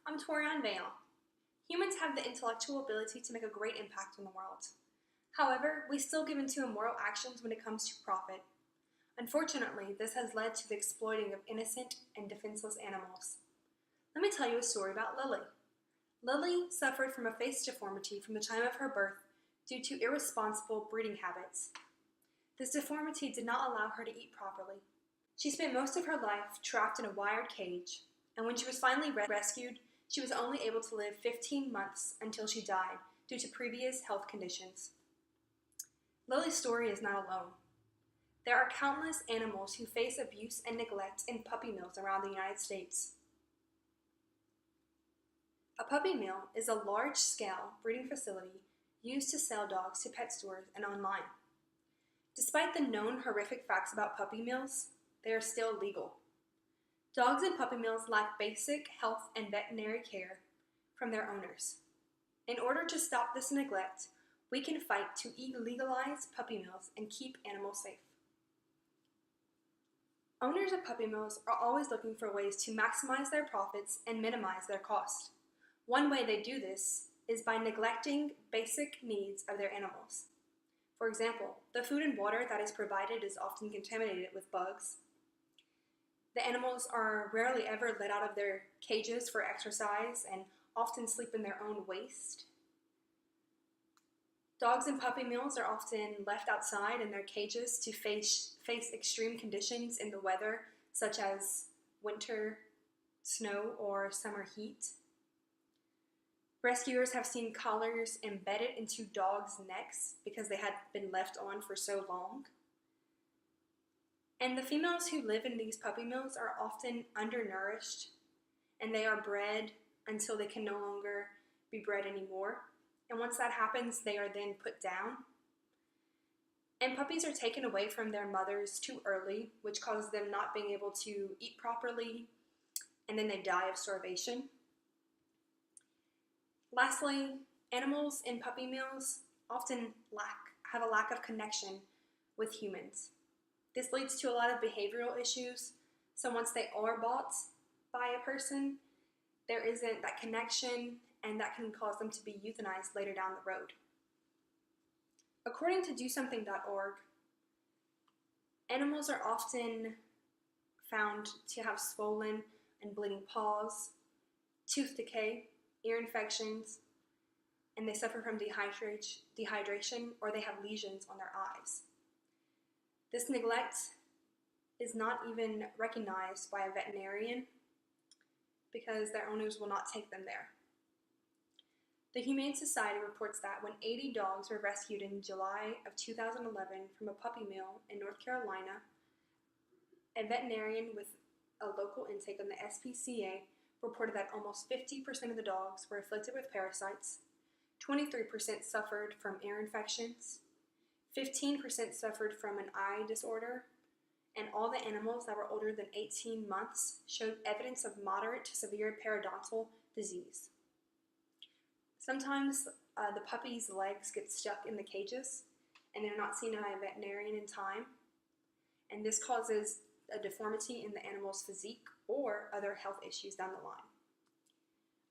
I'm Torian Veillon. Humans have the intellectual ability to make a great impact on the world. However, we still give into immoral actions when it comes to profit. Unfortunately, this has led to the exploiting of innocent and defenseless animals. Let me tell you a story about Lily. Lily suffered from a face deformity from the time of her birth due to irresponsible breeding habits. This deformity did not allow her to eat properly. She spent most of her life trapped in a wired cage, and when she was finally rescued, she was only able to live 15 months until she died due to previous health conditions. Lily's story is not alone. There are countless animals who face abuse and neglect in puppy mills around the United States. A puppy mill is a large-scale breeding facility used to sell dogs to pet stores and online. Despite the known horrific facts about puppy mills, they are still legal. Dogs in puppy mills lack basic health and veterinary care from their owners. In order to stop this neglect, we can fight to illegalize puppy mills and keep animals safe. Owners of puppy mills are always looking for ways to maximize their profits and minimize their cost. One way they do this is by neglecting basic needs of their animals. For example, the food and water that is provided is often contaminated with bugs. The animals are rarely ever let out of their cages for exercise and often sleep in their own waste. Dogs in puppy mills are often left outside in their cages to face extreme conditions in the weather, such as winter, snow, or summer heat. Rescuers have seen collars embedded into dogs' necks because they had been left on for so long. And the females who live in these puppy mills are often undernourished, and they are bred until they can no longer be bred anymore. And once that happens, they are then put down. And puppies are taken away from their mothers too early, which causes them not being able to eat properly, and then they die of starvation. Lastly, animals in puppy mills often have a lack of connection with humans. This leads to a lot of behavioral issues. So once they are bought by a person, there isn't that connection, and that can cause them to be euthanized later down the road. According to DoSomething.org, animals are often found to have swollen and bleeding paws, tooth decay, ear infections, and they suffer from dehydration, or they have lesions on their eyes. This neglect is not even recognized by a veterinarian because their owners will not take them there. The Humane Society reports that when 80 dogs were rescued in July of 2011 from a puppy mill in North Carolina, a veterinarian with a local intake on the SPCA reported that almost 50% of the dogs were afflicted with parasites, 23% suffered from ear infections, 15% suffered from an eye disorder, and all the animals that were older than 18 months showed evidence of moderate to severe periodontal disease. Sometimes the puppy's legs get stuck in the cages and they're not seen by a veterinarian in time, and this causes a deformity in the animal's physique or other health issues down the line.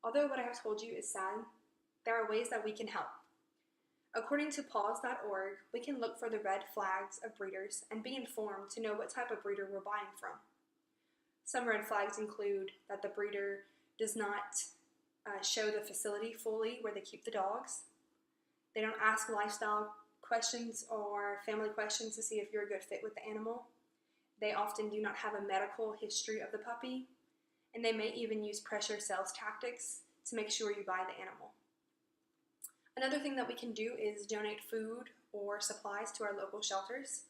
Although what I have told you is sad, there are ways that we can help. According to paws.org, we can look for the red flags of breeders and be informed to know what type of breeder we're buying from. Some red flags include that the breeder does not show the facility fully where they keep the dogs. They don't ask lifestyle questions or family questions to see if you're a good fit with the animal. They often do not have a medical history of the puppy, and they may even use pressure sales tactics to make sure you buy the animal. Another thing that we can do is donate food or supplies to our local shelters.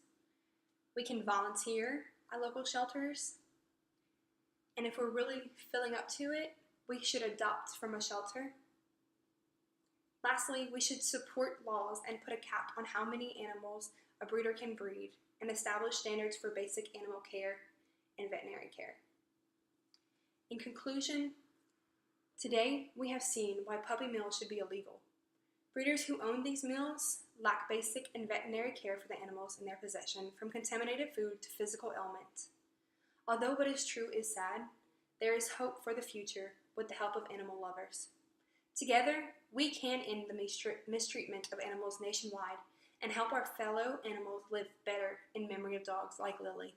We can volunteer at local shelters, and if we're really feeling up to it, we should adopt from a shelter. Lastly, we should support laws and put a cap on how many animals a breeder can breed and establish standards for basic animal care and veterinary care. In conclusion, today we have seen why puppy mills should be illegal. Breeders who own these mills lack basic and veterinary care for the animals in their possession, from contaminated food to physical ailment. Although what is true is sad, there is hope for the future with the help of animal lovers. Together, we can end the mistreatment of animals nationwide and help our fellow animals live better in memory of dogs like Lily.